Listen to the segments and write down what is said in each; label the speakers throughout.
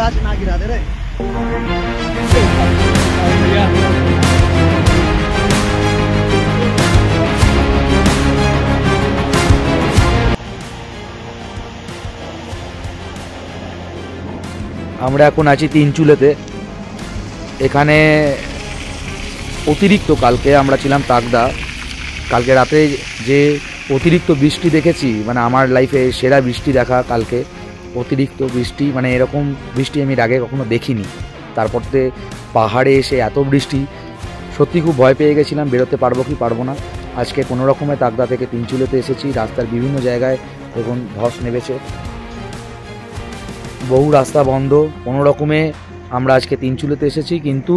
Speaker 1: आज ना गिरा दे रे।
Speaker 2: আমরা এখন আছি তিনচুলেতে। এখানে অতিরিক্ত কালকে আমরা ছিলাম তাকদা, কালকে রাতে যে অতিরিক্ত বৃষ্টি দেখেছি, মানে আমার লাইফে সেরা বৃষ্টি দেখা কালকে। অতিরিক্ত বৃষ্টি, মানে এরকম বৃষ্টি আমি আগে কখনো দেখিনি। তারপর তো পাহাড়ে এসে এত বৃষ্টি, সত্যি খুব ভয় পেয়ে গেছিলাম বেরোতে পারবো কি পারবো না। আজকে কোনো রকমে তাকদা থেকে তিনচুলেতে এসেছি। রাস্তার বিভিন্ন জায়গায় এখন ধস নেমেছে, বহু রাস্তা বন্ধ। কোনো রকমে আমরা আজকে তিনচুলেতে এসেছি, কিন্তু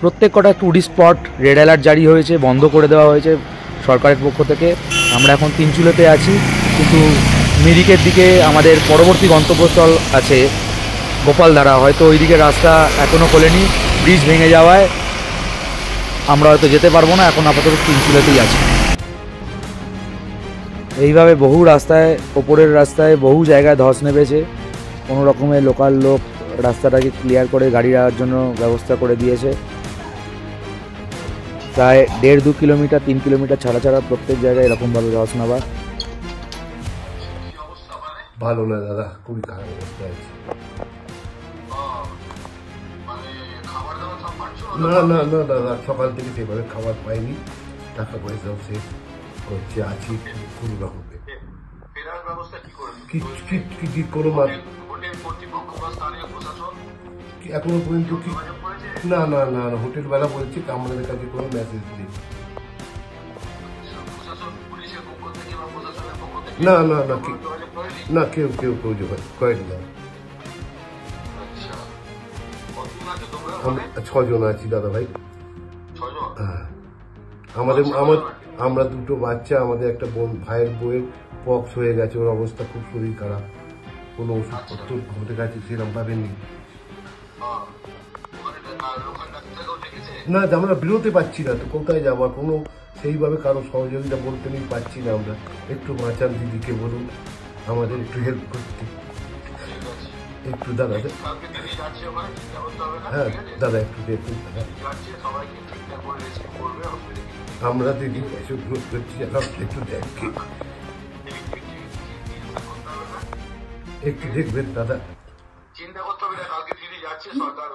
Speaker 2: প্রত্যেক কটা টুরিস্ট স্পট রেড অ্যালার্ট জারি হয়েছে, বন্ধ করে দেওয়া হয়েছে সরকারের পক্ষ থেকে। আমরা এখন তিনচুলেতে আছি, কিন্তু মিরিকের দিকে আমাদের পরবর্তী গন্তব্যস্থল আছে গোপালধারা। হয়তো ওই দিকে রাস্তা এখনও খোলেনি, ব্রিজ ভেঙে যাওয়ায় আমরা হয়তো যেতে পারবো না। এখন আপাতত তিনচুলেতেই আছি। এইভাবে বহু রাস্তায়, ওপরের রাস্তায় বহু জায়গায় ধস নেমেছে। কোনো রকমে লোকাল লোক রাস্তাটাকে ক্লিয়ার করে গাড়ি যাওয়ার জন্য ব্যবস্থা করে দিয়েছে। প্রায় 1.5-2 কিলোমিটার 3 কিলোমিটার ছাড়া ছাড়া প্রত্যেক জায়গায় এরকমভাবে ধস নামা।
Speaker 3: ভালো না দাদা, খুবই খারাপ অবস্থা আছে। না না না দাদা, সকাল থেকে সেভাবে খাবার পাইনি, টাকা পয়সাও শেষ করছে, আছি কোনো রকমে। কি কোনো এখনো পর্যন্ত কি? না না না হোটেল বেলা বলছে আমাদের কাছে কোনো মেসেজ নেই। না না না না কেউ কেউ কেউ যোগাযোগ করেনি না। আমরা 6 জন আছি দাদা ভাই। হ্যাঁ, আমরা 2টো বাচ্চা, আমাদের একটা ভাইয়ের বউয়ের পক্স হয়ে গেছে, ওর অবস্থা খুব শরীর খারাপ। কোনো ওষুধপত্র আমাদের কাছে সেরকম ভাবে নেই। না আমরা বেরোতে পারছি না তো, কোথায় যাবো? কোনো সেইভাবে কারো সহযোগিতা বলতে নেই, পাচ্ছি না আমরা। একটু বাঁচান দিদিকে বলুন, আমাদের একটু হেল্প করতে একটু দাদা। হ্যাঁ দাদা একটু দেখুন। আমরা দিদি এসব করছি, একটু দেখি, একটু দেখবেন দাদা। চিন্তা করতে হবে না, কালকে দিদি যাচ্ছে, সরকার